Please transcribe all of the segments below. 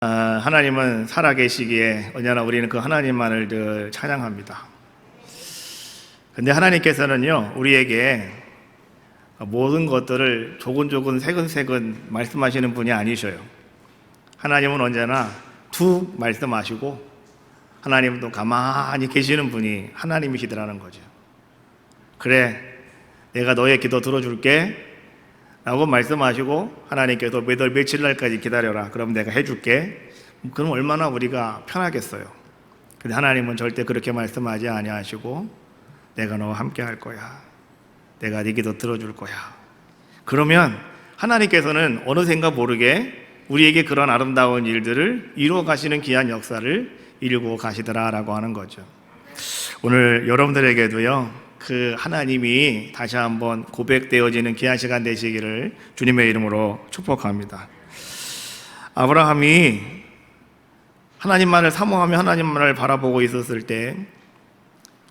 하나님은 살아계시기에 언제나 우리는 그 하나님만을 늘 찬양합니다. 근데 하나님께서는요, 우리에게 모든 것들을 조근조근 세근세근 말씀하시는 분이 아니셔요. 하나님은 언제나 툭 말씀하시고 하나님은 또 가만히 계시는 분이 하나님이시더라는 거죠. 그래, 내가 너의 기도 들어줄게 라고 말씀하시고 하나님께서 몇 월 며칠 날까지 기다려라, 그럼 내가 해줄게. 그럼 얼마나 우리가 편하겠어요. 근데 하나님은 절대 그렇게 말씀하지 아니하시고 내가 너와 함께 할 거야, 내가 네 기도 들어줄 거야. 그러면 하나님께서는 어느샌가 모르게 우리에게 그런 아름다운 일들을 이루어 가시는 귀한 역사를 이루고 가시더라라고 하는 거죠. 오늘 여러분들에게도요, 그 하나님이 다시 한번 고백되어지는 귀한 시간 되시기를 주님의 이름으로 축복합니다. 아브라함이 하나님만을 사모하며 하나님만을 바라보고 있었을 때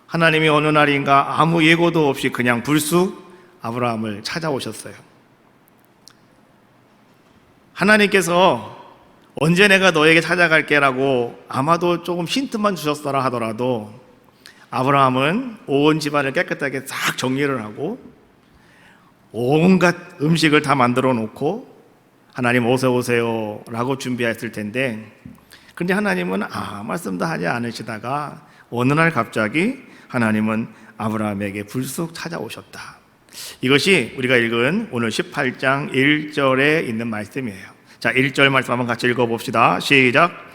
하나님이 어느 날인가 아무 예고도 없이 그냥 불쑥 아브라함을 찾아오셨어요. 하나님께서 언제 내가 너에게 찾아갈게 라고 아마도 조금 힌트만 주셨더라 하더라도 아브라함은 온 집안을 깨끗하게 싹 정리를 하고 온갖 음식을 다 만들어 놓고 하나님 어서 오세요 라고 준비했을 텐데, 그런데 하나님은 말씀도 하지 않으시다가 어느 날 갑자기 하나님은 아브라함에게 불쑥 찾아오셨다. 이것이 우리가 읽은 오늘 18장 1절에 있는 말씀이에요. 자, 1절 말씀 한번 같이 읽어봅시다. 시작.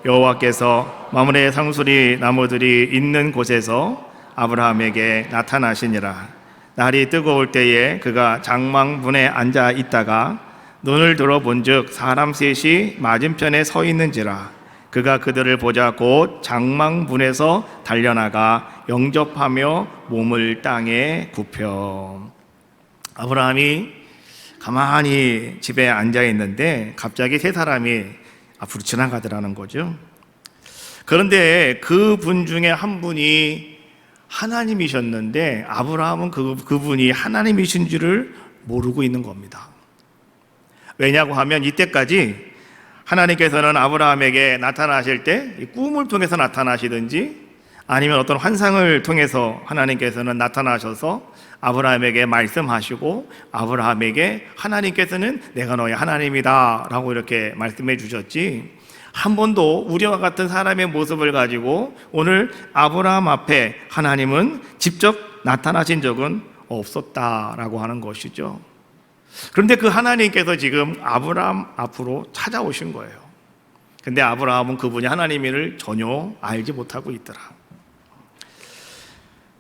여호와께서 마므레 상수리 나무들이 있는 곳에서 아브라함에게 나타나시니라. 날이 뜨거울 때에 그가 장막문에 앉아 있다가 눈을 들어 본즉 사람 셋이 맞은편에 서 있는지라. 그가 그들을 보자 곧 장막문에서 달려나가 영접하며 몸을 땅에 굽혀. 아브라함이 가만히 집에 앉아 있는데 갑자기 세 사람이 앞으로 지나가더라는 거죠. 그런데 그 분 중에 한 분이 하나님이셨는데 아브라함은 그분이 하나님이신 줄을 모르고 있는 겁니다. 왜냐고 하면 이때까지 하나님께서는 아브라함에게 나타나실 때 꿈을 통해서 나타나시든지 아니면 어떤 환상을 통해서 하나님께서는 나타나셔서 아브라함에게 말씀하시고 아브라함에게 하나님께서는 내가 너의 하나님이다 라고 이렇게 말씀해 주셨지, 한 번도 우리와 같은 사람의 모습을 가지고 오늘 아브라함 앞에 하나님은 직접 나타나신 적은 없었다라고 하는 것이죠. 그런데 그 하나님께서 지금 아브라함 앞으로 찾아오신 거예요. 근데 아브라함은 그분이 하나님을 전혀 알지 못하고 있더라.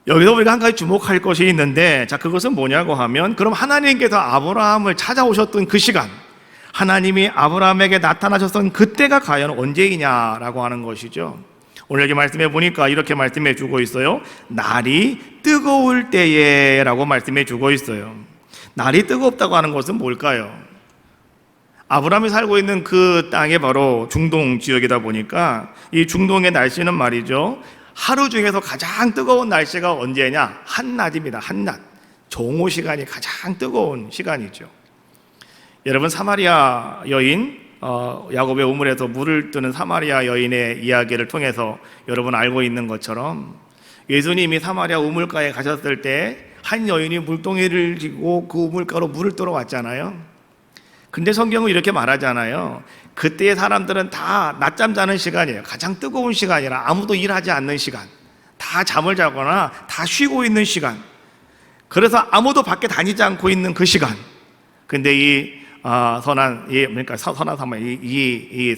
여기서 우리가 한 가지 주목할 것이 있는데, 자, 그것은 뭐냐고 하면, 그럼 하나님께서 아브라함을 찾아오셨던 그 시간, 하나님이 아브라함에게 나타나셨던 그때가 과연 언제이냐라고 하는 것이죠. 오늘 여기 말씀해 보니까 이렇게 말씀해 주고 있어요. 날이 뜨거울 때에 라고 말씀해 주고 있어요. 날이 뜨겁다고 하는 것은 뭘까요? 아브라함이 살고 있는 그 땅이 바로 중동 지역이다 보니까 이 중동의 날씨는 말이죠, 하루 중에서 가장 뜨거운 날씨가 언제냐? 한낮입니다. 한낮. 정오 시간이 가장 뜨거운 시간이죠. 여러분, 사마리아 여인, 야곱의 우물에서 물을 뜨는 사마리아 여인의 이야기를 통해서 여러분 알고 있는 것처럼 예수님이 사마리아 우물가에 가셨을 때 한 여인이 물동이를 쥐고 그 우물가로 물을 뜨러 왔잖아요. 근데 성경은 이렇게 말하잖아요. 그때의 사람들은 다 낮잠 자는 시간이에요. 가장 뜨거운 시간이라 아무도 일하지 않는 시간, 다 잠을 자거나 다 쉬고 있는 시간, 그래서 아무도 밖에 다니지 않고 있는 그 시간. 근데 이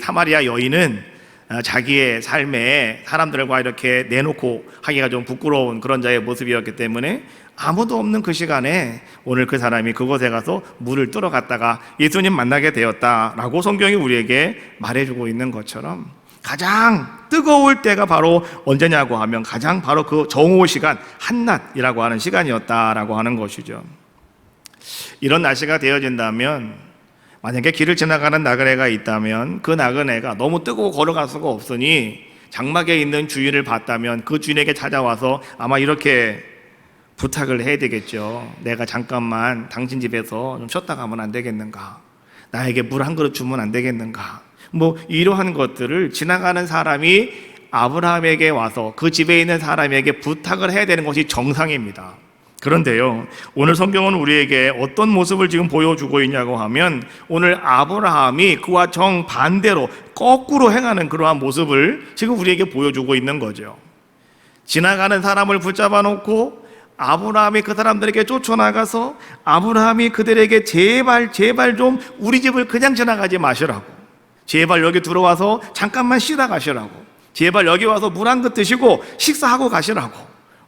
사마리아 여인은 자기의 삶에 사람들과 이렇게 내놓고 하기가 좀 부끄러운 그런 자의 모습이었기 때문에 아무도 없는 그 시간에 오늘 그 사람이 그곳에 가서 물을 뜨러 갔다가 예수님 만나게 되었다라고 성경이 우리에게 말해주고 있는 것처럼, 가장 뜨거울 때가 바로 언제냐고 하면 가장 바로 그 정오 시간, 한낮이라고 하는 시간이었다라고 하는 것이죠. 이런 날씨가 되어진다면, 만약에 길을 지나가는 나그네가 있다면 그 나그네가 너무 뜨거워 걸어갈 수가 없으니 장막에 있는 주인을 봤다면 그 주인에게 찾아와서 아마 이렇게 부탁을 해야 되겠죠. 내가 잠깐만 당신 집에서 좀 쉬었다 가면 안 되겠는가? 나에게 물 한 그릇 주면 안 되겠는가? 뭐 이러한 것들을 지나가는 사람이 아브라함에게 와서 그 집에 있는 사람에게 부탁을 해야 되는 것이 정상입니다. 그런데요, 오늘 성경은 우리에게 어떤 모습을 지금 보여주고 있냐고 하면, 오늘 아브라함이 그와 정반대로 거꾸로 행하는 그러한 모습을 지금 우리에게 보여주고 있는 거죠. 지나가는 사람을 붙잡아 놓고 아브라함이 그 사람들에게 쫓아나가서 아브라함이 그들에게 제발 좀 우리 집을 그냥 지나가지 마시라고, 제발 여기 들어와서 잠깐만 쉬다 가시라고, 제발 여기 와서 물 한 그릇 드시고 식사하고 가시라고,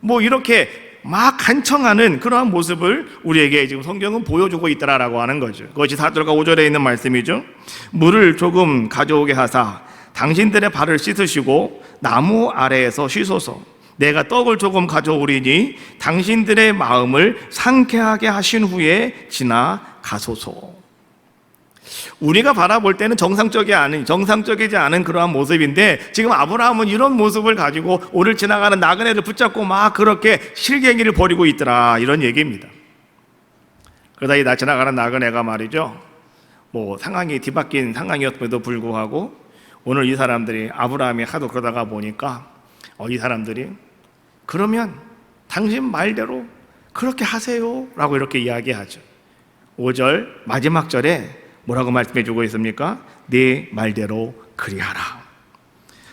뭐 이렇게 막 간청하는 그러한 모습을 우리에게 지금 성경은 보여주고 있더라라고 하는 거죠. 그것이 4절과 5절에 있는 말씀이죠. 물을 조금 가져오게 하사 당신들의 발을 씻으시고 나무 아래에서 쉬소서. 내가 떡을 조금 가져오리니 당신들의 마음을 상쾌하게 하신 후에 지나가소서. 우리가 바라볼 때는 정상적이지 않은 그러한 모습인데, 지금 아브라함은 이런 모습을 가지고 오늘 지나가는 나그네를 붙잡고 막 그렇게 실갱이를 벌이고 있더라, 이런 얘기입니다. 그러다 이 지나가는 나그네가 말이죠, 뭐 상황이 뒤바뀐 상황이었음에도 불구하고 오늘 이 사람들이, 아브라함이 하도 그러다가 보니까 이 사람들이 그러면 당신 말대로 그렇게 하세요 라고 이렇게 이야기하죠. 5절 마지막 절에 뭐라고 말씀해 주고 있습니까? 네 말대로 그리하라.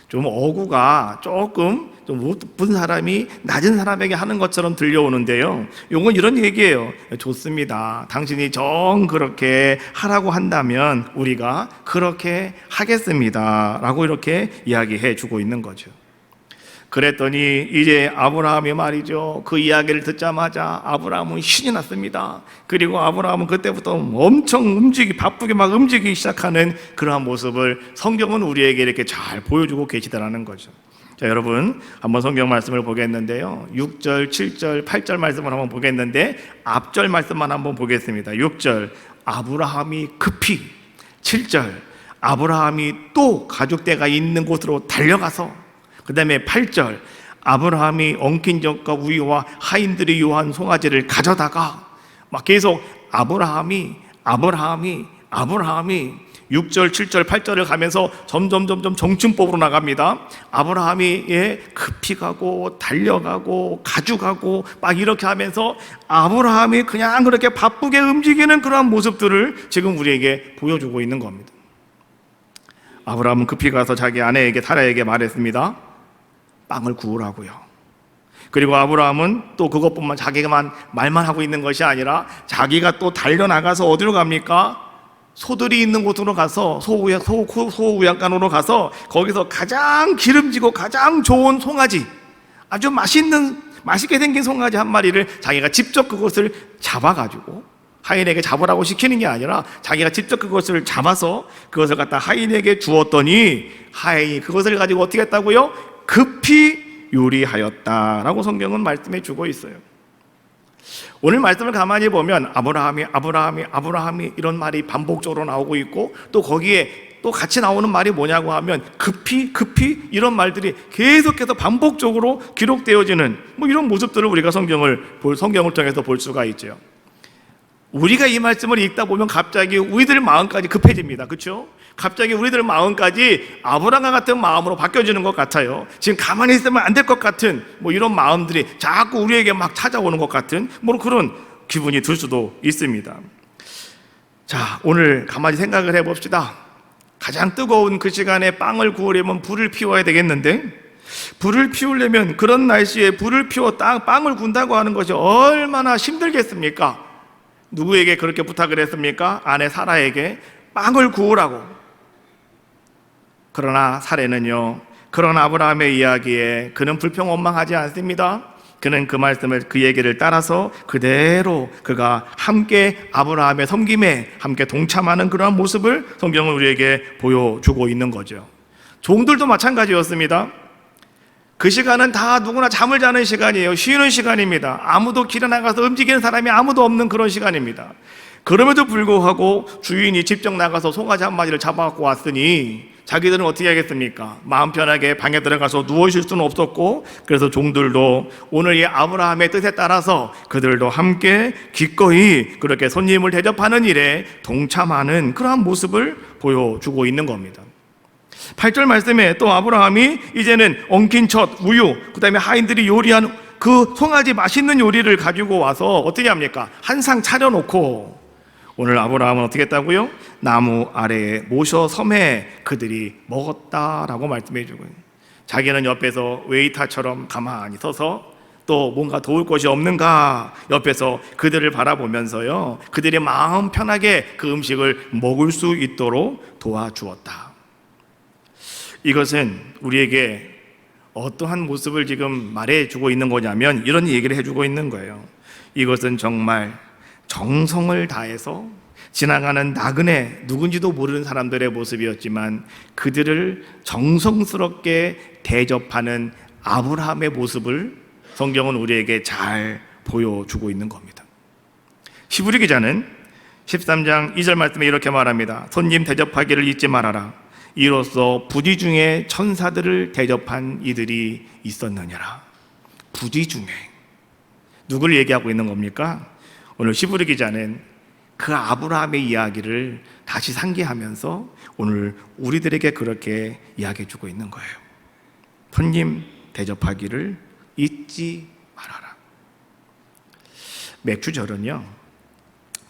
좀 어구가 조금 좀 높은 사람이 낮은 사람에게 하는 것처럼 들려오는데요, 이건 이런 얘기예요. 좋습니다, 당신이 정 그렇게 하라고 한다면 우리가 그렇게 하겠습니다 라고 이렇게 이야기해 주고 있는 거죠. 그랬더니 이제 아브라함이 말이죠, 그 이야기를 듣자마자 아브라함은 신이 났습니다. 그리고 아브라함은 그때부터 엄청 바쁘게 막 움직이기 시작하는 그러한 모습을 성경은 우리에게 이렇게 잘 보여주고 계시더라는 거죠. 자, 여러분 한번 성경 말씀을 보겠는데요, 6절, 7절, 8절 말씀을 한번 보겠는데, 앞절 말씀만 한번 보겠습니다. 6절 아브라함이 급히, 7절 아브라함이 또 가죽대가 있는 곳으로 달려가서, 그 다음에 8절 아브라함이 엉킨 젖과 우유와 하인들이 요한 송아지를 가져다가, 막 계속 아브라함이 6절, 7절, 8절을 가면서 점점 정춘법으로 나갑니다. 아브라함이 급히 가고 달려가고 가져가고 막 이렇게 하면서 아브라함이 그냥 그렇게 바쁘게 움직이는 그러한 모습들을 지금 우리에게 보여주고 있는 겁니다. 아브라함은 급히 가서 자기 아내에게 사라에게 말했습니다. 빵을 구우라고요. 그리고 아브라함은 또 그것뿐만, 자기가만 말만 하고 있는 것이 아니라 자기가 또 달려나가서 어디로 갑니까? 소들이 있는 곳으로 가서 소우약간으로 가서 거기서 가장 기름지고 가장 좋은 송아지, 아주 맛있게 생긴 송아지 한 마리를 자기가 직접 그것을 잡아가지고, 하인에게 잡으라고 시키는 게 아니라 자기가 직접 그것을 잡아서 그것을 갖다 하인에게 주었더니 하인이 그것을 가지고 어떻게 했다고요? 급히 요리하였다라고 성경은 말씀해 주고 있어요. 오늘 말씀을 가만히 보면 아브라함이 이런 말이 반복적으로 나오고 있고, 또 거기에 또 같이 나오는 말이 뭐냐고 하면 급히 이런 말들이 계속해서 반복적으로 기록되어지는 뭐 이런 모습들을 우리가 성경을 통해서 볼 수가 있죠. 우리가 이 말씀을 읽다 보면 갑자기 우리들 마음까지 급해집니다. 그렇죠? 갑자기 우리들 마음까지 아브라함과 같은 마음으로 바뀌어지는 것 같아요. 지금 가만히 있으면 안 될 것 같은 뭐 이런 마음들이 자꾸 우리에게 막 찾아오는 것 같은 뭐 그런 기분이 들 수도 있습니다. 자, 오늘 가만히 생각을 해봅시다. 가장 뜨거운 그 시간에 빵을 구우려면 불을 피워야 되겠는데, 불을 피우려면 그런 날씨에 불을 피워 빵을 구운다고 하는 것이 얼마나 힘들겠습니까? 누구에게 그렇게 부탁을 했습니까? 아내 사라에게 빵을 구우라고. 그러나 아브라함의 이야기에 그는 불평원망하지 않습니다. 그는 그 말씀을, 그 얘기를 따라서 그대로 그가 함께 아브라함의 섬김에 함께 동참하는 그러한 모습을 성경은 우리에게 보여주고 있는 거죠. 종들도 마찬가지였습니다. 그 시간은 다 누구나 잠을 자는 시간이에요. 쉬는 시간입니다. 아무도 길에 나가서 움직이는 사람이 아무도 없는 그런 시간입니다. 그럼에도 불구하고 주인이 직접 나가서 송아지 한 마리를 잡아갖고 왔으니 자기들은 어떻게 하겠습니까? 마음 편하게 방에 들어가서 누워 있을 수는 없었고, 그래서 종들도 오늘 이 아브라함의 뜻에 따라서 그들도 함께 기꺼이 그렇게 손님을 대접하는 일에 동참하는 그러한 모습을 보여주고 있는 겁니다. 8절 말씀에 또 아브라함이 이제는 엉킨 첫 우유, 그 다음에 하인들이 요리한 그 송아지 맛있는 요리를 가지고 와서 어떻게 합니까? 한 상 차려놓고 오늘 아브라함은 어떻게 했다고요? 나무 아래에 모셔 섬에 그들이 먹었다라고 말씀해 주고, 자기는 옆에서 웨이터처럼 가만히 서서 또 뭔가 도울 것이 없는가 옆에서 그들을 바라보면서요, 그들의 마음 편하게 그 음식을 먹을 수 있도록 도와주었다. 이것은 우리에게 어떠한 모습을 지금 말해주고 있는 거냐면 이런 얘기를 해주고 있는 거예요. 이것은 정말 정성을 다해서 지나가는 나그네, 누군지도 모르는 사람들의 모습이었지만 그들을 정성스럽게 대접하는 아브라함의 모습을 성경은 우리에게 잘 보여주고 있는 겁니다. 히브리 기자는 13장 2절 말씀에 이렇게 말합니다. 손님 대접하기를 잊지 말아라. 이로써 부디 중에 천사들을 대접한 이들이 있었느니라. 부디 중에 누구를 얘기하고 있는 겁니까? 오늘 히브리 기자는 그 아브라함의 이야기를 다시 상기하면서 오늘 우리들에게 그렇게 이야기해 주고 있는 거예요. 손님 대접하기를 잊지 말아라. 맥주절은요,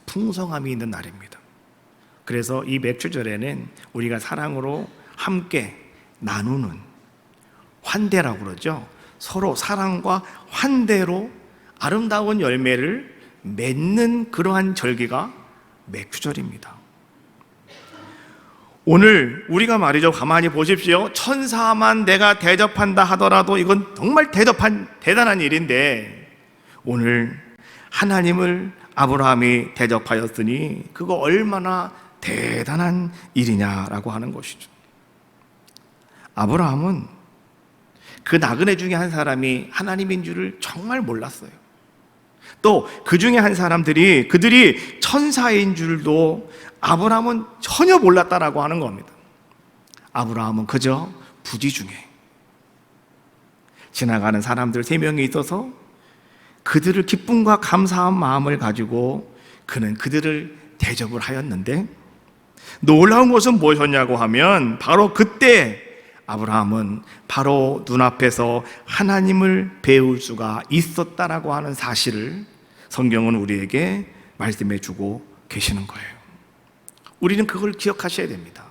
풍성함이 있는 날입니다. 그래서 이 맥주절에는 우리가 사랑으로 함께 나누는 환대라고 그러죠. 서로 사랑과 환대로 아름다운 열매를 맺는 그러한 절기가 맥주절입니다. 오늘 우리가 말이죠, 가만히 보십시오. 천사만 내가 대접한다 하더라도 이건 정말 대단한 일인데, 오늘 하나님을 아브라함이 대접하였으니 그거 얼마나 대단한 일이냐라고 하는 것이죠. 아브라함은 그 나그네 중에 한 사람이 하나님인 줄을 정말 몰랐어요. 또 그 중에 한 사람들이 그들이 천사인 줄도 아브라함은 전혀 몰랐다라고 하는 겁니다. 아브라함은 그저 부지 중에 지나가는 사람들 3명이 있어서 그들을 기쁨과 감사한 마음을 가지고 그는 그들을 대접을 하였는데, 놀라운 것은 무엇이었냐고 하면 바로 그때 아브라함은 바로 눈앞에서 하나님을 배울 수가 있었다라고 하는 사실을 성경은 우리에게 말씀해 주고 계시는 거예요. 우리는 그걸 기억하셔야 됩니다.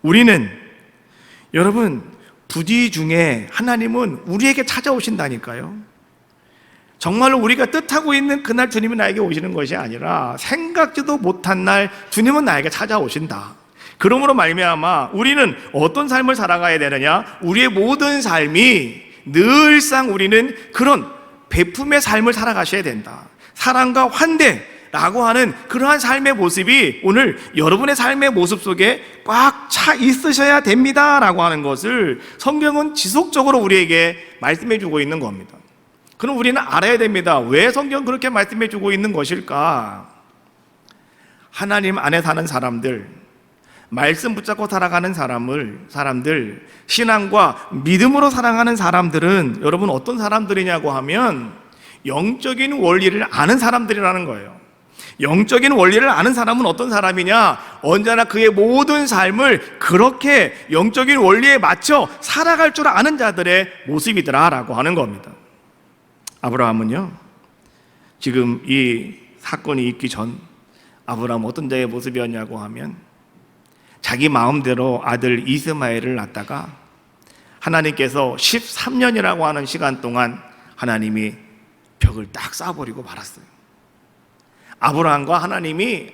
우리는, 여러분, 부디 중에 하나님은 우리에게 찾아오신다니까요. 정말로 우리가 뜻하고 있는 그날 주님이 나에게 오시는 것이 아니라 생각지도 못한 날 주님은 나에게 찾아오신다. 그러므로 말미암아 우리는 어떤 삶을 살아가야 되느냐? 우리의 모든 삶이 늘상 우리는 그런 베품의 삶을 살아가셔야 된다. 사랑과 환대라고 하는 그러한 삶의 모습이 오늘 여러분의 삶의 모습 속에 꽉 차 있으셔야 됩니다라고 하는 것을 성경은 지속적으로 우리에게 말씀해 주고 있는 겁니다. 그럼 우리는 알아야 됩니다. 왜 성경은 그렇게 말씀해 주고 있는 것일까? 하나님 안에 사는 사람들, 말씀 붙잡고 살아가는 사람들, 신앙과 믿음으로 살아가는 사람들은 여러분 어떤 사람들이냐고 하면 영적인 원리를 아는 사람들이라는 거예요. 영적인 원리를 아는 사람은 어떤 사람이냐? 언제나 그의 모든 삶을 그렇게 영적인 원리에 맞춰 살아갈 줄 아는 자들의 모습이더라라고 하는 겁니다. 아브라함은요, 지금 이 사건이 있기 전 아브라함 어떤 자의 모습이었냐고 하면 자기 마음대로 아들 이스마엘을 낳다가 하나님께서 13년이라고 하는 시간 동안 하나님이 벽을 딱 쌓아버리고 말았어요. 아브라함과 하나님이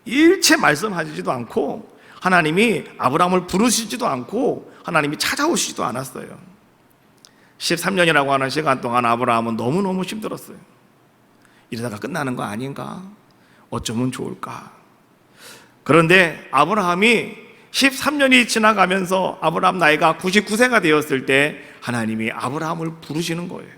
일체 말씀하시지도 않고 하나님이 아브라함을 부르시지도 않고 하나님이 찾아오시지도 않았어요. 13년이라고 하는 시간 동안 아브라함은 너무너무 힘들었어요. 이러다가 끝나는 거 아닌가? 어쩌면 좋을까? 그런데 아브라함이 13년이 지나가면서 아브라함 나이가 99세가 되었을 때 하나님이 아브라함을 부르시는 거예요.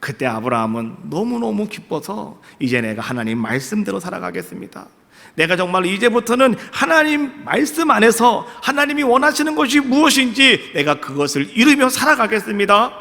그때 아브라함은 너무너무 기뻐서 이제 내가 하나님 말씀대로 살아가겠습니다. 내가 정말 이제부터는 하나님 말씀 안에서 하나님이 원하시는 것이 무엇인지 내가 그것을 이루며 살아가겠습니다.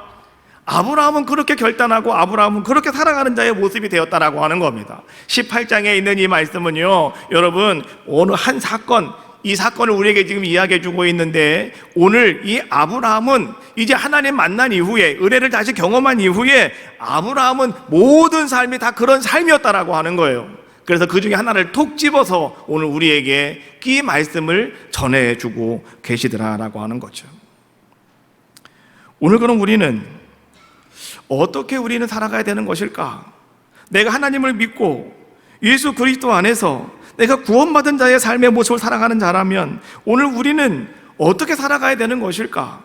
아브라함은 그렇게 결단하고 아브라함은 그렇게 살아가는 자의 모습이 되었다라고 하는 겁니다. 18장에 있는 이 말씀은요, 여러분 어느 한 사건, 이 사건을 우리에게 지금 이야기해 주고 있는데, 오늘 이 아브라함은 이제 하나님 만난 이후에, 은혜를 다시 경험한 이후에 아브라함은 모든 삶이 다 그런 삶이었다라고 하는 거예요. 그래서 그 중에 하나를 톡 집어서 오늘 우리에게 이 말씀을 전해주고 계시더라라고 하는 거죠. 오늘 그럼 우리는 어떻게 우리는 살아가야 되는 것일까? 내가 하나님을 믿고 예수 그리스도 안에서 내가 구원받은 자의 삶의 모습을 살아가는 자라면 오늘 우리는 어떻게 살아가야 되는 것일까?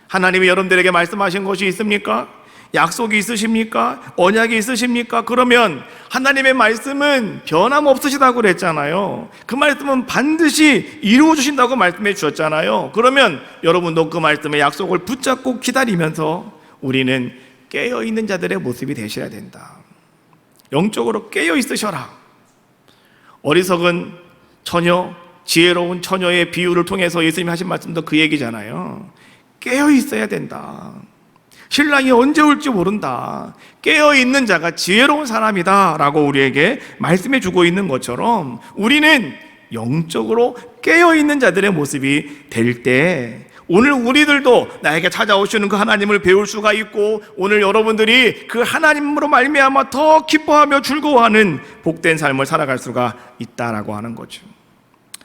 하나님이 여러분들에게 말씀하신 것이 있습니까? 약속이 있으십니까? 언약이 있으십니까? 그러면 하나님의 말씀은 변함없으시다고 그랬잖아요. 그 말씀은 반드시 이루어 주신다고 말씀해 주셨잖아요. 그러면 여러분도 그 말씀의 약속을 붙잡고 기다리면서 우리는 깨어있는 자들의 모습이 되셔야 된다. 영적으로 깨어 있으셔라. 어리석은 처녀, 지혜로운 처녀의 비유를 통해서 예수님이 하신 말씀도 그 얘기잖아요. 깨어 있어야 된다. 신랑이 언제 올지 모른다. 깨어있는 자가 지혜로운 사람이다 라고 우리에게 말씀해 주고 있는 것처럼 우리는 영적으로 깨어있는 자들의 모습이 될 때 오늘 우리들도 나에게 찾아오시는 그 하나님을 배울 수가 있고, 오늘 여러분들이 그 하나님으로 말미암아 더 기뻐하며 즐거워하는 복된 삶을 살아갈 수가 있다라고 하는 거죠.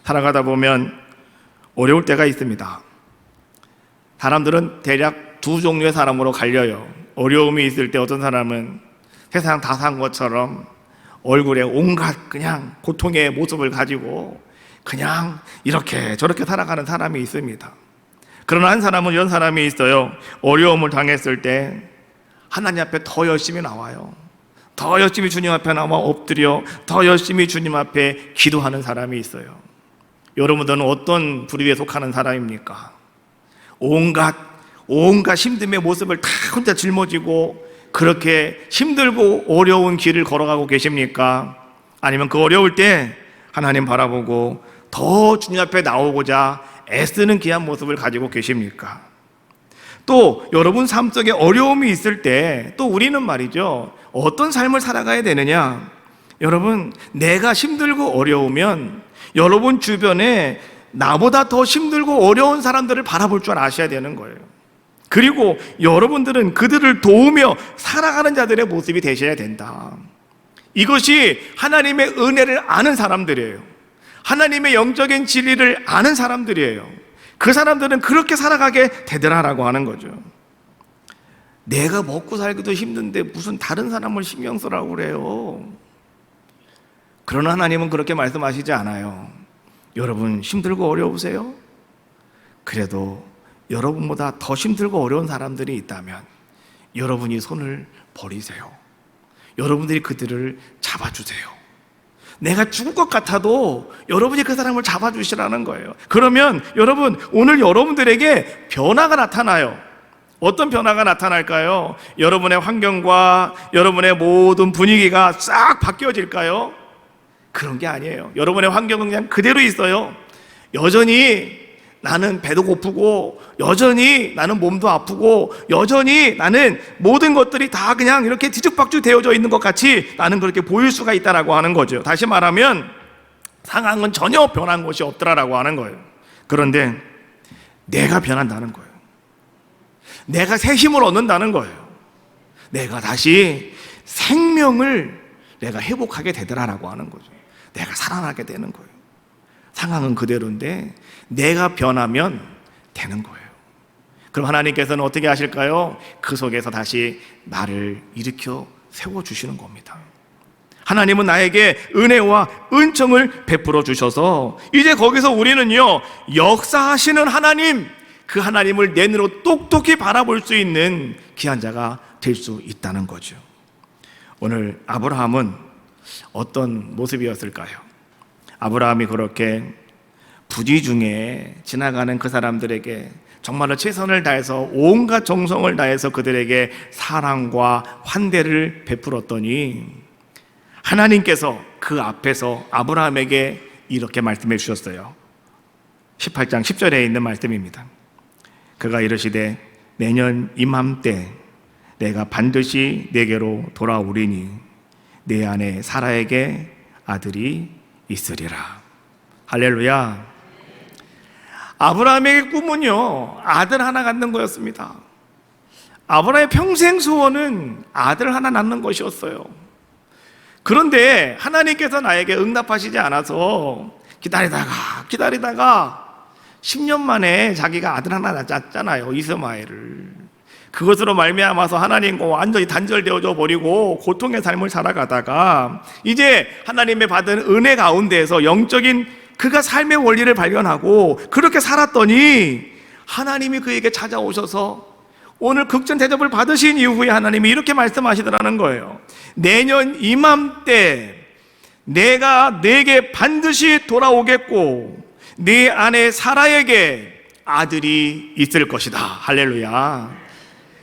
살아가다 보면 어려울 때가 있습니다. 사람들은 대략 두 종류의 사람으로 갈려요. 어려움이 있을 때 어떤 사람은 세상 다 산 것처럼 얼굴에 온갖 그냥 고통의 모습을 가지고 그냥 이렇게 저렇게 살아가는 사람이 있습니다. 그러나 한 사람은 이런 사람이 있어요. 어려움을 당했을 때 하나님 앞에 더 열심히 나와요. 더 열심히 주님 앞에 나와 엎드려 더 열심히 주님 앞에 기도하는 사람이 있어요. 여러분들은 어떤 부류에 속하는 사람입니까? 온갖 힘듦의 모습을 다 혼자 짊어지고 그렇게 힘들고 어려운 길을 걸어가고 계십니까? 아니면 그 어려울 때 하나님 바라보고 더 주님 앞에 나오고자 애쓰는 귀한 모습을 가지고 계십니까? 또 여러분 삶 속에 어려움이 있을 때 또 우리는 말이죠, 어떤 삶을 살아가야 되느냐? 여러분, 내가 힘들고 어려우면 여러분 주변에 나보다 더 힘들고 어려운 사람들을 바라볼 줄 아셔야 되는 거예요. 그리고 여러분들은 그들을 도우며 살아가는 자들의 모습이 되셔야 된다. 이것이 하나님의 은혜를 아는 사람들이에요. 하나님의 영적인 진리를 아는 사람들이에요. 그 사람들은 그렇게 살아가게 되더라라고 하는 거죠. 내가 먹고 살기도 힘든데 무슨 다른 사람을 신경 쓰라고 그래요. 그러나 하나님은 그렇게 말씀하시지 않아요. 여러분 힘들고 어려우세요? 그래도 여러분보다 더 힘들고 어려운 사람들이 있다면 여러분이 손을 버리세요. 여러분들이 그들을 잡아주세요. 내가 죽을 것 같아도 여러분이 그 사람을 잡아주시라는 거예요. 그러면 여러분, 오늘 여러분들에게 변화가 나타나요. 어떤 변화가 나타날까요? 여러분의 환경과 여러분의 모든 분위기가 싹 바뀌어질까요? 그런 게 아니에요. 여러분의 환경은 그냥 그대로 있어요. 여전히 나는 배도 고프고, 여전히 나는 몸도 아프고, 여전히 나는 모든 것들이 다 그냥 이렇게 뒤죽박죽 되어져 있는 것 같이 나는 그렇게 보일 수가 있다라고 하는 거죠. 다시 말하면 상황은 전혀 변한 것이 없더라라고 하는 거예요. 그런데 내가 변한다는 거예요. 내가 새 힘을 얻는다는 거예요. 내가 다시 생명을 내가 회복하게 되더라라고 하는 거죠. 내가 살아나게 되는 거예요. 상황은 그대로인데 내가 변하면 되는 거예요. 그럼 하나님께서는 어떻게 하실까요? 그 속에서 다시 나를 일으켜 세워주시는 겁니다. 하나님은 나에게 은혜와 은총을 베풀어 주셔서 이제 거기서 우리는요, 역사하시는 하나님, 그 하나님을 내 눈으로 똑똑히 바라볼 수 있는 귀한 자가 될 수 있다는 거죠. 오늘 아브라함은 어떤 모습이었을까요? 아브라함이 그렇게 부귀 중에 지나가는 그 사람들에게 정말로 최선을 다해서 온갖 정성을 다해서 그들에게 사랑과 환대를 베풀었더니 하나님께서 그 앞에서 아브라함에게 이렇게 말씀해 주셨어요. 18장 10절에 있는 말씀입니다. 그가 이르시되 내년 이맘때 내가 반드시 내게로 돌아오리니 내 안에 사라에게 아들이 있으리라. 할렐루야. 아브라함의 꿈은요, 아들 하나 갖는 거였습니다. 아브라함의 평생 소원은 아들 하나 낳는 것이었어요. 그런데 하나님께서 나에게 응답하시지 않아서 기다리다가 10년 만에 자기가 아들 하나 낳았잖아요, 이스마엘을. 그것으로 말미암아서 하나님과 완전히 단절되어져 버리고 고통의 삶을 살아가다가 이제 하나님의 받은 은혜 가운데에서 영적인 그가 삶의 원리를 발견하고 그렇게 살았더니 하나님이 그에게 찾아오셔서 오늘 극전 대접을 받으신 이후에 하나님이 이렇게 말씀하시더라는 거예요. 내년 이맘때 내가 네게 반드시 돌아오겠고 네 아내 사라에게 아들이 있을 것이다. 할렐루야.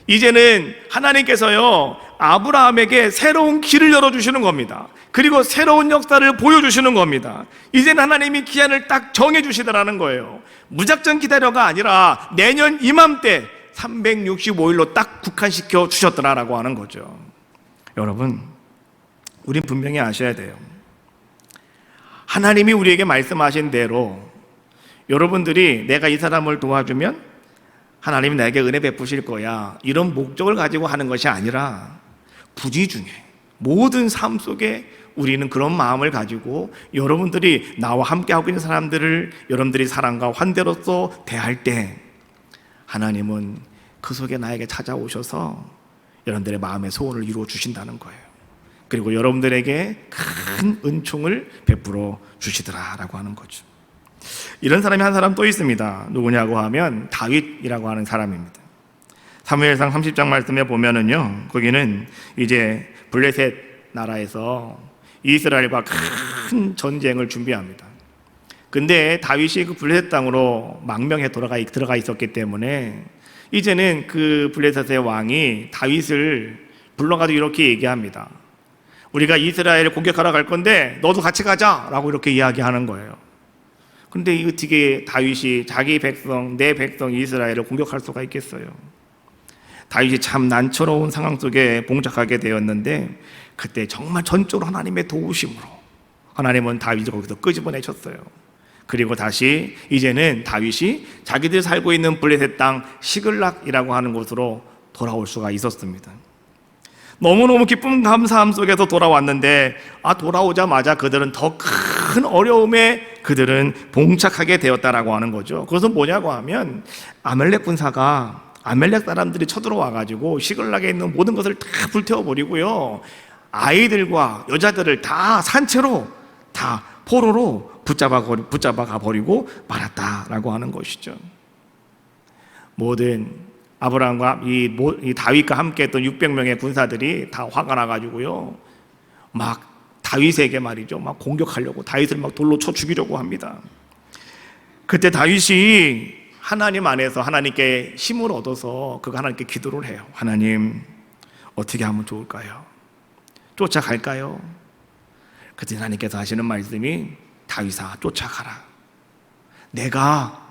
이제는 하나님께서요, 아브라함에게 새로운 길을 열어주시는 겁니다. 그리고 새로운 역사를 보여주시는 겁니다. 이제는 하나님이 기한을 딱 정해주시더라는 거예요. 무작정 기다려가 아니라 내년 이맘때 365일로 딱 국한시켜 주셨더라라고 하는 거죠. 여러분, 우린 분명히 아셔야 돼요. 하나님이 우리에게 말씀하신 대로 여러분들이 내가 이 사람을 도와주면 하나님이 나에게 은혜 베푸실 거야, 이런 목적을 가지고 하는 것이 아니라 부지중에 모든 삶 속에 우리는 그런 마음을 가지고 여러분들이 나와 함께하고 있는 사람들을 여러분들이 사랑과 환대로서 대할 때 하나님은 그 속에 나에게 찾아오셔서 여러분들의 마음의 소원을 이루어 주신다는 거예요. 그리고 여러분들에게 큰 은총을 베풀어 주시더라라고 하는 거죠. 이런 사람이 한 사람 또 있습니다. 누구냐고 하면 다윗이라고 하는 사람입니다. 사무엘상 30장 말씀에 보면은요, 거기는 이제 블레셋 나라에서 이스라엘과 큰 전쟁을 준비합니다. 근데 다윗이 그 블레셋 땅으로 망명해 들어가 있었기 때문에 이제는 그 블레셋의 왕이 다윗을 불러가지고 이렇게 얘기합니다. 우리가 이스라엘을 공격하러 갈 건데 너도 같이 가자라고 이렇게 이야기하는 거예요. 근데 이거 어떻게 다윗이 자기 백성, 내 백성 이스라엘을 공격할 수가 있겠어요? 다윗이 참 난처로운 상황 속에 봉착하게 되었는데 그때 정말 전적으로 하나님의 도우심으로 하나님은 다윗을 거기서 끄집어내셨어요. 그리고 다시 이제는 다윗이 자기들이 살고 있는 블레셋 땅 시글락이라고 하는 곳으로 돌아올 수가 있었습니다. 너무너무 기쁨 감사함 속에서 돌아왔는데 돌아오자마자 그들은 더 큰 어려움에 그들은 봉착하게 되었다라고 하는 거죠. 그것은 뭐냐고 하면 아멜렉 군사가 아멜렉 사람들이 쳐들어와가지고 시글락에 있는 모든 것을 다 불태워버리고요, 아이들과 여자들을 다 산채로 다 포로로 붙잡아 가버리고 말았다라고 하는 것이죠. 모든 아브라함과 이 다윗과 함께 했던 600명의 군사들이 다 화가 나가지고요, 막 다윗에게 말이죠, 막 공격하려고 다윗을 막 돌로 쳐 죽이려고 합니다. 그때 다윗이 하나님 안에서 하나님께 힘을 얻어서 그가 하나님께 기도를 해요. 하나님, 어떻게 하면 좋을까요? 쫓아갈까요? 그때 하나님께서 하시는 말씀이 다윗아, 쫓아가라. 내가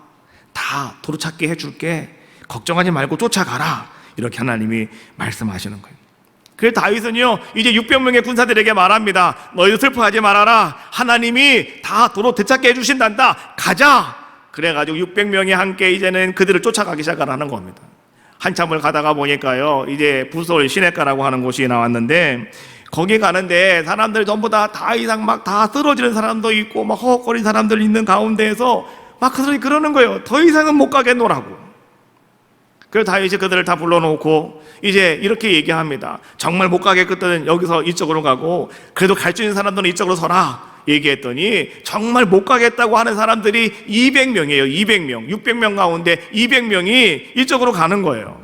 다 도로찾게 해줄게. 걱정하지 말고 쫓아가라. 이렇게 하나님이 말씀하시는 거예요. 그래서 다윗은요, 이제 600명의 군사들에게 말합니다. 너희도 슬퍼하지 말아라. 하나님이 다 도로 되찾게 해주신단다. 가자. 그래가지고 600명이 함께 이제는 그들을 쫓아가기 시작하는 겁니다. 한참을 가다가 보니까요, 이제 부솔 시내가라고 하는 곳이 나왔는데 거기 가는데 사람들 전부 다 이상 막 다 쓰러지는 사람도 있고 막 허헉거리는 사람들 있는 가운데에서 막 그들이 그러는 거예요. 더 이상은 못 가겠노라고. 그래서 다윗이 그들을 다 불러놓고 이제 이렇게 얘기합니다. 정말 못 가겠거든 여기서 이쪽으로 가고, 그래도 갈 수 있는 사람들은 이쪽으로 서라 얘기했더니 정말 못 가겠다고 하는 사람들이 200명이에요 200명 600명 가운데 200명이 이쪽으로 가는 거예요.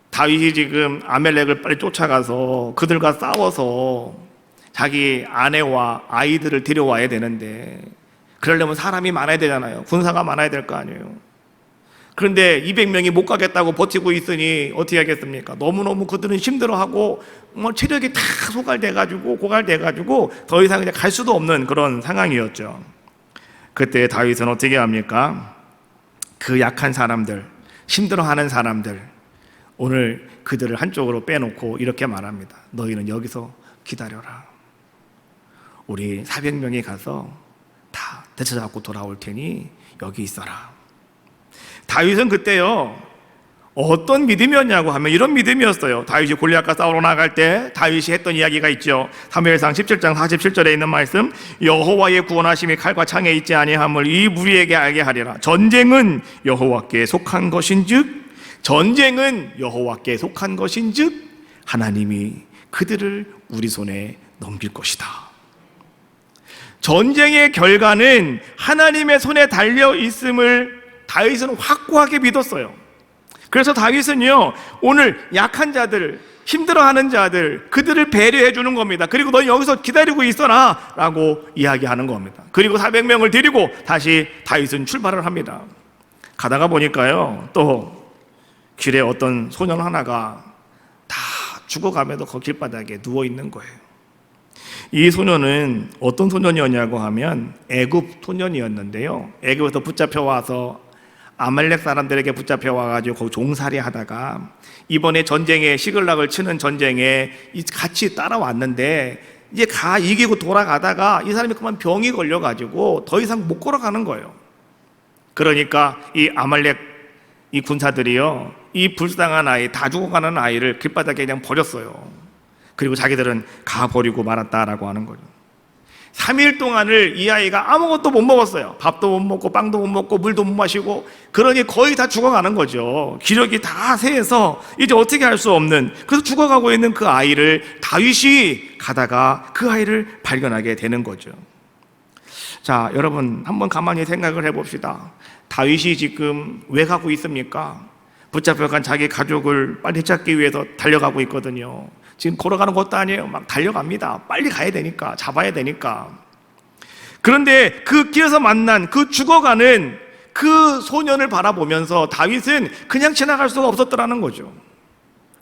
다윗이 지금 아멜렉을 빨리 쫓아가서 그들과 싸워서 자기 아내와 아이들을 데려와야 되는데, 그러려면 사람이 많아야 되잖아요. 군사가 많아야 될 거 아니에요. 그런데 200명이 못 가겠다고 버티고 있으니 어떻게 하겠습니까? 너무너무 그들은 힘들어하고 체력이 다 고갈돼가지고 더 이상 이제 갈 수도 없는 그런 상황이었죠. 그때 다윗은 어떻게 합니까? 그 약한 사람들, 힘들어하는 사람들, 오늘 그들을 한쪽으로 빼놓고 이렇게 말합니다. 너희는 여기서 기다려라. 우리 400명이 가서 다 되찾아갖고 돌아올 테니 여기 있어라. 다윗은 그때요 어떤 믿음이었냐고 하면 이런 믿음이었어요. 다윗이 골리앗과 싸우러 나갈 때 다윗이 했던 이야기가 있죠. 사무엘상 17장 47절에 있는 말씀, 여호와의 구원하심이 칼과 창에 있지 아니함을 이 무리에게 알게 하리라. 전쟁은 여호와께 속한 것인즉, 전쟁은 여호와께 속한 것인즉 하나님이 그들을 우리 손에 넘길 것이다. 전쟁의 결과는 하나님의 손에 달려 있음을 다윗은 확고하게 믿었어요. 그래서 다윗은요 오늘 약한 자들, 힘들어하는 자들, 그들을 배려해 주는 겁니다. 그리고 너 여기서 기다리고 있어라 라고 이야기하는 겁니다. 그리고 400명을 데리고 다시 다윗은 출발을 합니다. 가다가 보니까요 또 길에 어떤 소년 하나가 다 죽어가면서 그 길바닥에 누워있는 거예요. 이 소년은 어떤 소년이었냐고 하면 애굽 소년이었는데요, 애굽에서 붙잡혀와서 아말렉 사람들에게 붙잡혀와가지고 거기 종살이 하다가 이번에 전쟁에 시글락을 치는 전쟁에 같이 따라왔는데 이제 이기고 돌아가다가 이 사람이 그만 병이 걸려가지고 더 이상 못 걸어가는 거예요. 그러니까 이 아말렉 이 군사들이요 이 불쌍한 아이, 다 죽어가는 아이를 길바닥에 그냥 버렸어요. 그리고 자기들은 가버리고 말았다라고 하는 거죠. 3일 동안을 이 아이가 아무것도 못 먹었어요. 밥도 못 먹고 빵도 못 먹고 물도 못 마시고, 그러니 거의 다 죽어가는 거죠. 기력이 다 쇠해서 이제 어떻게 할 수 없는, 그래서 죽어가고 있는 그 아이를 다윗이 가다가 그 아이를 발견하게 되는 거죠. 자, 여러분 한번 가만히 생각을 해봅시다. 다윗이 지금 왜 가고 있습니까? 붙잡혀간 자기 가족을 빨리 찾기 위해서 달려가고 있거든요. 지금 걸어가는 것도 아니에요. 막 달려갑니다. 빨리 가야 되니까, 잡아야 되니까. 그런데 그 길에서 만난 그 죽어가는 그 소년을 바라보면서 다윗은 그냥 지나갈 수가 없었더라는 거죠.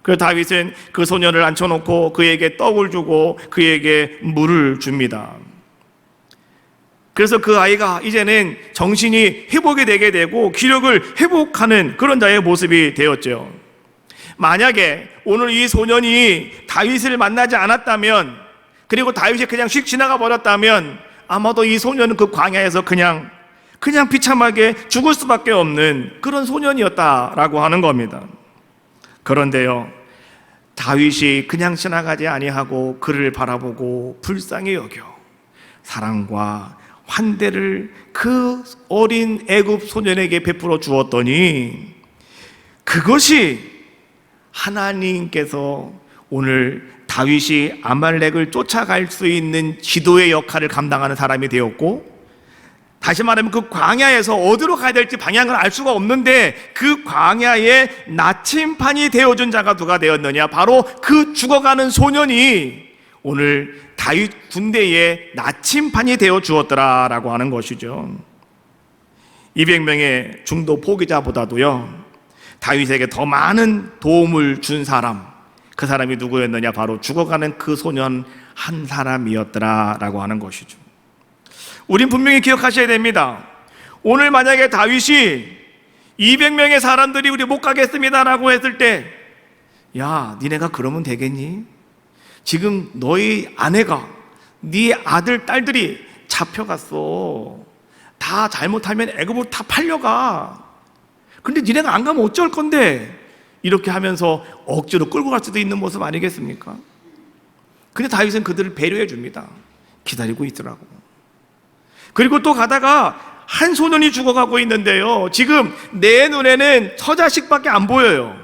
그래서 다윗은 그 소년을 앉혀놓고 그에게 떡을 주고 그에게 물을 줍니다. 그래서 그 아이가 이제는 정신이 회복이 되게 되고 기력을 회복하는 그런 자의 모습이 되었죠. 만약에 오늘 이 소년이 다윗을 만나지 않았다면, 그리고 다윗이 그냥 휙 지나가 버렸다면 아마도 이 소년은 그 광야에서 그냥 비참하게 죽을 수밖에 없는 그런 소년이었다라고 하는 겁니다. 그런데요, 다윗이 그냥 지나가지 아니하고 그를 바라보고 불쌍히 여겨 사랑과 환대를 그 어린 애굽 소년에게 베풀어 주었더니, 그것이 하나님께서 오늘 다윗이 아말렉을 쫓아갈 수 있는 지도의 역할을 감당하는 사람이 되었고, 다시 말하면 그 광야에서 어디로 가야 될지 방향을 알 수가 없는데 그 광야의 나침판이 되어준 자가 누가 되었느냐? 바로 그 죽어가는 소년이 오늘 다윗 군대의 나침판이 되어 주었더라라고 하는 것이죠. 200명의 중도 포기자보다도요 다윗에게 더 많은 도움을 준 사람, 그 사람이 누구였느냐? 바로 죽어가는 그 소년 한 사람이었더라라고 하는 것이죠. 우린 분명히 기억하셔야 됩니다. 오늘 만약에 다윗이 200명의 사람들이 우리 못 가겠습니다라고 했을 때, 야, 니네가 그러면 되겠니? 지금 너희 아내가, 네 아들, 딸들이 잡혀갔어. 다 잘못하면 애굽으로 다 팔려가. 근데 니네가 안 가면 어쩔 건데? 이렇게 하면서 억지로 끌고 갈 수도 있는 모습 아니겠습니까? 근데 다윗은 그들을 배려해 줍니다. 기다리고 있더라고. 그리고 또 가다가 한 소년이 죽어가고 있는데요, 지금 내 눈에는 처자식밖에 안 보여요.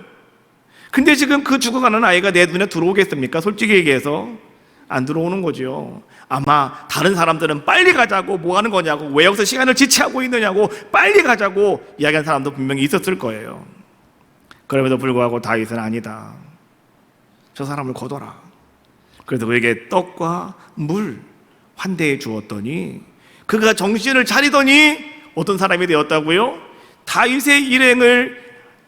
근데 지금 그 죽어가는 아이가 내 눈에 들어오겠습니까? 솔직히 얘기해서 안 들어오는 거죠. 아마 다른 사람들은 빨리 가자고, 뭐 하는 거냐고, 왜 여기서 시간을 지체하고 있느냐고, 빨리 가자고 이야기하는 사람도 분명히 있었을 거예요. 그럼에도 불구하고 다윗은 아니다, 저 사람을 거둬라. 그래서 그에게 떡과 물 환대해 주었더니 그가 정신을 차리더니 어떤 사람이 되었다고요? 다윗의 일행을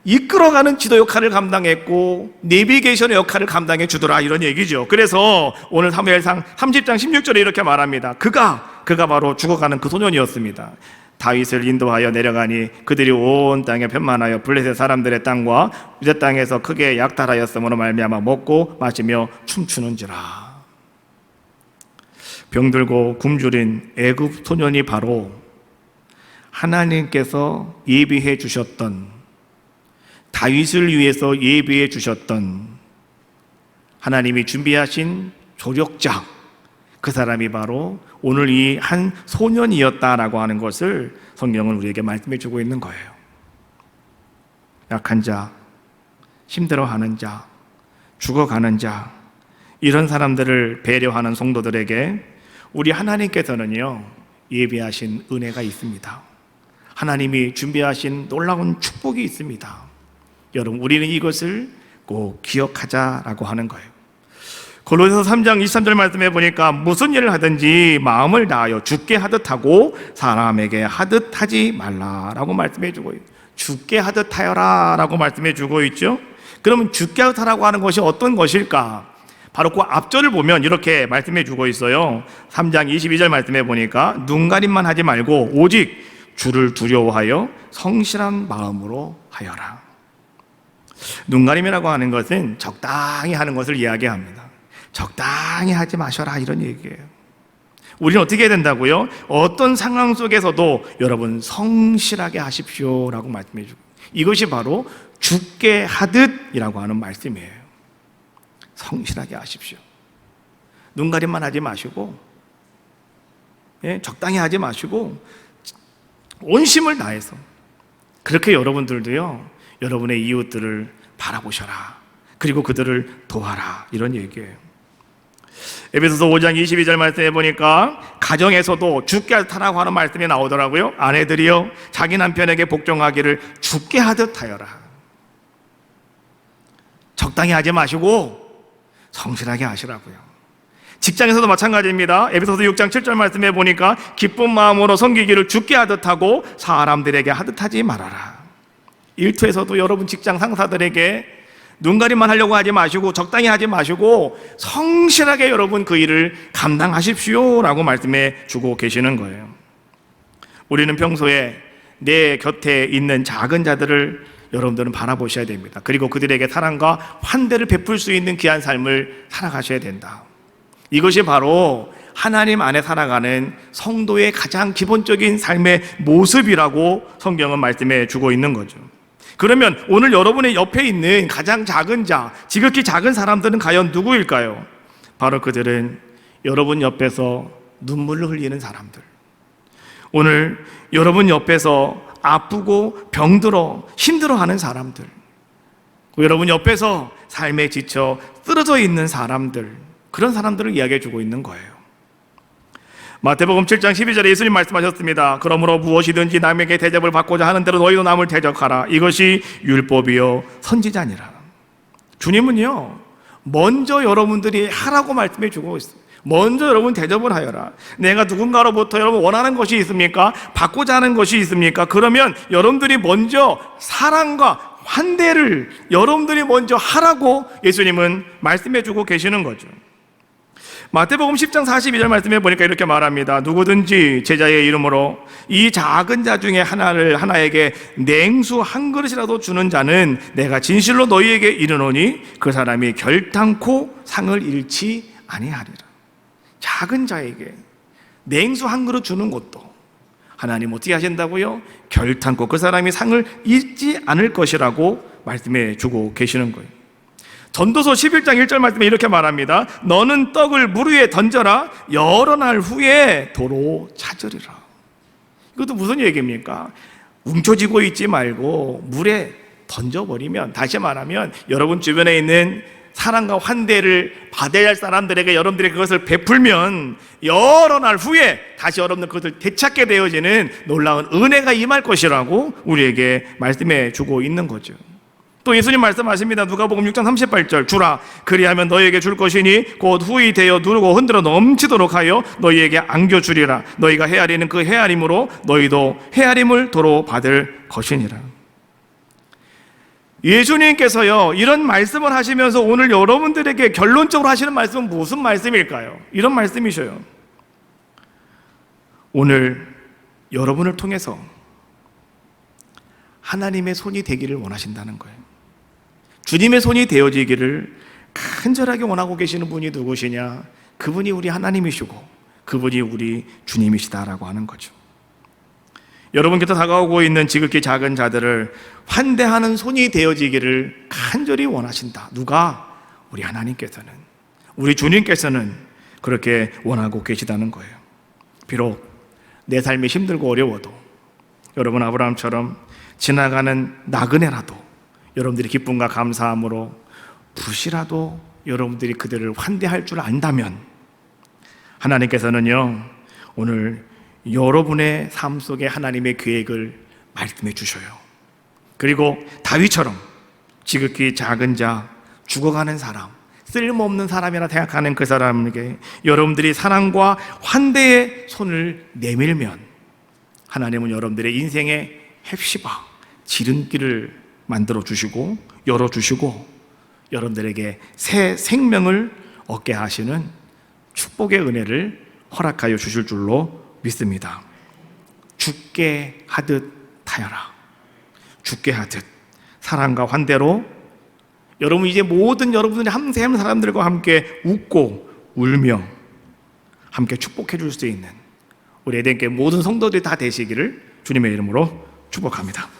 이끌어가는 지도 역할을 감당했고 내비게이션의 역할을 감당해 주더라, 이런 얘기죠. 그래서 오늘 사무엘상 30장 16절에 이렇게 말합니다. 그가 바로 죽어가는 그 소년이었습니다. 다윗을 인도하여 내려가니 그들이 온 땅에 편만하여 블레셋 사람들의 땅과 유대 땅에서 크게 약탈하였으므로 말미암아 먹고 마시며 춤추는지라. 병들고 굶주린 애굽 소년이 바로 하나님께서 예비해 주셨던, 다윗을 위해서 예비해 주셨던 하나님이 준비하신 조력자, 그 사람이 바로 오늘 이 한 소년이었다라고 하는 것을 성경은 우리에게 말씀해 주고 있는 거예요. 약한 자, 힘들어하는 자, 죽어가는 자, 이런 사람들을 배려하는 성도들에게 우리 하나님께서는요, 예비하신 은혜가 있습니다. 하나님이 준비하신 놀라운 축복이 있습니다. 여러분, 우리는 이것을 꼭 기억하자라고 하는 거예요. 골로새서 3장 23절 말씀해 보니까 무슨 일을 하든지 마음을 다하여 주께 하듯 하고 사람에게 하듯 하지 말라라고 말씀해 주고 있어요. 주께 하듯 하여라 라고 말씀해 주고 있죠. 그러면 주께 하듯 하라고 하는 것이 어떤 것일까? 바로 그 앞절을 보면 이렇게 말씀해 주고 있어요. 3장 22절 말씀해 보니까 눈 가림만 하지 말고 오직 주를 두려워하여 성실한 마음으로 하여라. 눈 가림이라고 하는 것은 적당히 하는 것을 이야기합니다. 적당히 하지 마셔라, 이런 얘기예요. 우리는 어떻게 해야 된다고요? 어떤 상황 속에서도 여러분 성실하게 하십시오 라고 말씀해 주고, 이것이 바로 주께 하듯이라고 하는 말씀이에요. 성실하게 하십시오. 눈 가림만 하지 마시고, 적당히 하지 마시고 온심을 다해서 그렇게 여러분들도요, 여러분의 이웃들을 바라보셔라, 그리고 그들을 도와라, 이런 얘기예요. 에베소서 5장 22절 말씀해 보니까 가정에서도 주께 하라고 하는 말씀이 나오더라고요. 아내들이여 자기 남편에게 복종하기를 주께 하듯 하여라. 적당히 하지 마시고 성실하게 하시라고요. 직장에서도 마찬가지입니다. 에베소서 6장 7절 말씀해 보니까 기쁜 마음으로 섬기기를 주께 하듯 하고 사람들에게 하듯 하지 말아라. 일터에서도 여러분 직장 상사들에게 눈가림만 하려고 하지 마시고 적당히 하지 마시고 성실하게 여러분 그 일을 감당하십시오 라고 말씀해 주고 계시는 거예요. 우리는 평소에 내 곁에 있는 작은 자들을 여러분들은 바라보셔야 됩니다. 그리고 그들에게 사랑과 환대를 베풀 수 있는 귀한 삶을 살아가셔야 된다. 이것이 바로 하나님 안에 살아가는 성도의 가장 기본적인 삶의 모습이라고 성경은 말씀해 주고 있는 거죠. 그러면 오늘 여러분의 옆에 있는 가장 작은 자, 지극히 작은 사람들은 과연 누구일까요? 바로 그들은 여러분 옆에서 눈물을 흘리는 사람들, 오늘 여러분 옆에서 아프고 병들어 힘들어하는 사람들, 여러분 옆에서 삶에 지쳐 쓰러져 있는 사람들, 그런 사람들을 이야기해 주고 있는 거예요. 마태복음 7장 12절에 예수님 말씀하셨습니다. 그러므로 무엇이든지 남에게 대접을 받고자 하는 대로 너희도 남을 대접하라. 이것이 율법이요 선지자니라. 주님은요, 먼저 여러분들이 하라고 말씀해 주고 있어요. 먼저 여러분 대접을 하여라. 내가 누군가로부터 여러분 원하는 것이 있습니까? 받고자 하는 것이 있습니까? 그러면 여러분들이 먼저 사랑과 환대를 여러분들이 먼저 하라고 예수님은 말씀해 주고 계시는 거죠. 마태복음 10장 42절 말씀해 보니까 이렇게 말합니다. 누구든지 제자의 이름으로 이 작은 자 중에 하나에게 냉수 한 그릇이라도 주는 자는 내가 진실로 너희에게 이르노니 그 사람이 결탄코 상을 잃지 아니하리라. 작은 자에게 냉수 한 그릇 주는 것도 하나님 어떻게 하신다고요? 결탄코 그 사람이 상을 잃지 않을 것이라고 말씀해 주고 계시는 거예요. 전도서 11장 1절 말씀에 이렇게 말합니다. 너는 떡을 물 위에 던져라. 여러 날 후에 도로 찾으리라. 이것도 무슨 얘기입니까? 웅켜쥐고 있지 말고 물에 던져버리면, 다시 말하면 여러분 주변에 있는 사랑과 환대를 받아야 할 사람들에게 여러분들이 그것을 베풀면 여러 날 후에 다시 여러분들 그것을 되찾게 되어지는 놀라운 은혜가 임할 것이라고 우리에게 말씀해 주고 있는 거죠. 또 예수님 말씀하십니다. 누가복음 6장 38절 주라 그리하면 너희에게 줄 것이니 곧 후히 되어 누르고 흔들어 넘치도록 하여 너희에게 안겨주리라. 너희가 헤아리는 그 헤아림으로 너희도 헤아림을 도로 받을 것이니라. 예수님께서요 이런 말씀을 하시면서 오늘 여러분들에게 결론적으로 하시는 말씀은 무슨 말씀일까요? 이런 말씀이셔요. 오늘 여러분을 통해서 하나님의 손이 되기를 원하신다는 거예요. 주님의 손이 되어지기를 간절하게 원하고 계시는 분이 누구시냐? 그분이 우리 하나님이시고 그분이 우리 주님이시다라고 하는 거죠. 여러분께서 다가오고 있는 지극히 작은 자들을 환대하는 손이 되어지기를 간절히 원하신다. 누가? 우리 하나님께서는, 우리 주님께서는 그렇게 원하고 계시다는 거예요. 비록 내 삶이 힘들고 어려워도 여러분 아브라함처럼 지나가는 나그네라도 여러분들이 기쁨과 감사함으로 붓이라도 여러분들이 그들을 환대할 줄 안다면 하나님께서는요, 오늘 여러분의 삶 속에 하나님의 계획을 말씀해 주셔요. 그리고 다윗처럼 지극히 작은 자, 죽어가는 사람, 쓸모없는 사람이라 생각하는 그 사람에게 여러분들이 사랑과 환대의 손을 내밀면 하나님은 여러분들의 인생의 헵시바, 지름길을 만들어 주시고 열어주시고 여러분들에게 새 생명을 얻게 하시는 축복의 은혜를 허락하여 주실 줄로 믿습니다. 죽게 하듯 타여라. 죽게 하듯 사랑과 환대로 여러분 이제 모든 여러분들이 함샘 사람들과 함께 웃고 울며 함께 축복해 줄 수 있는 우리 에덴교회 모든 성도들이 다 되시기를 주님의 이름으로 축복합니다.